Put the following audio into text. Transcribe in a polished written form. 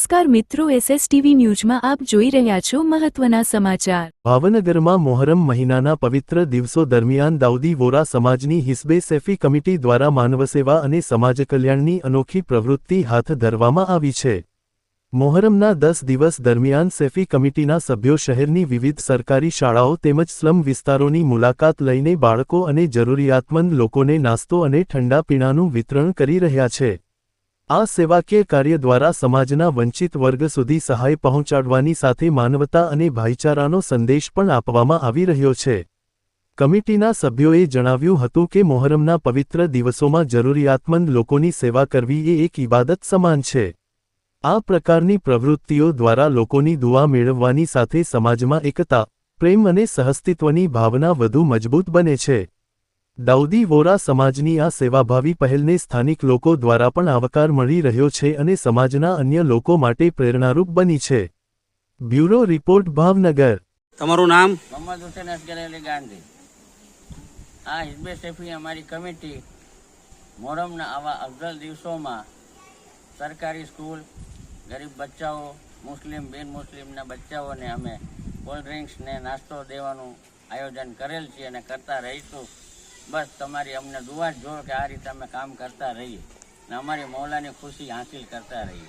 નમસ્કાર મિત્રો, SSTV ન્યૂઝમાં આપ જોઈ રહ્યા છો મહત્વના સમાચાર। ભાવનગરમાં મોહરમ મહિનાના પવિત્ર દિવસો દરમિયાન દાઉદી વોરા સમાજની હિસ્બે સૈફી કમિટી દ્વારા માનવસેવા અને સમાજ કલ્યાણની અનોખી પ્રવૃત્તિ હાથ ધરવામાં આવી છે। મોહરમના 10 દિવસ દરમિયાન સૈફી કમિટીના સભ્યો શહેરની વિવિધ સરકારી શાળાઓ તેમજ સ્લમ વિસ્તારોની મુલાકાત લઈને બાળકો અને જરૂરિયાતમંદ લોકોને નાસ્તો અને ઠંડા પીણાનું વિતરણ કરી રહ્યા છે। આ સેવાકીય કાર્ય દ્વારા સમાજના વંચિત વર્ગ સુધી સહાય પહોંચાડવાની સાથે માનવતા અને ભાઈચારાનો સંદેશ પણ આપવામાં આવી રહ્યો છે। કમિટીના સભ્યોએ જણાવ્યું હતું કે મોહરમના પવિત્ર દિવસોમાં જરૂરિયાતમંદ લોકોની સેવા કરવી એ એક ઇબાદત સમાન છે। આ પ્રકારની પ્રવૃત્તિઓ દ્વારા લોકોની દુઆ મેળવવાની સાથે સમાજમાં એકતા, પ્રેમ અને સહઅસ્તિત્વની ભાવના વધુ મજબૂત બને છે। દાઉદી વોરા સમાજની આ સેવાભાવી પહેલને સ્થાનિક લોકો દ્વારા પણ આવકાર મળી રહ્યો છે અને સમાજના અન્ય લોકો માટે પ્રેરણારૂપ બની છે। Bureau report, Bhavnagar. તમારું નામ? મોહમ્મદ હુસૈન અસગર અલી ગાંધી। આ હિઝબે સૈફી અમારી કમિટી મોહરમના આવા અફઝલ દિવસોમાં સરકારી સ્કૂલ, ગરીબ બચ્ચાઓ, મુસ્લિમ બિન મુસ્લિમના બચ્ચાઓને અમે કોલ્ડ ડ્રિંક્સ ને નાસ્તો દેવાનું આયોજન કરેલ છે અને કરતા રહીશું। બસ તમારી અમને દુઆ જ જો કે આ રીતે અમે કામ કરતા રહીએ ને અમારી મૌલાની ખુશી હાંસિલ કરતા રહીએ।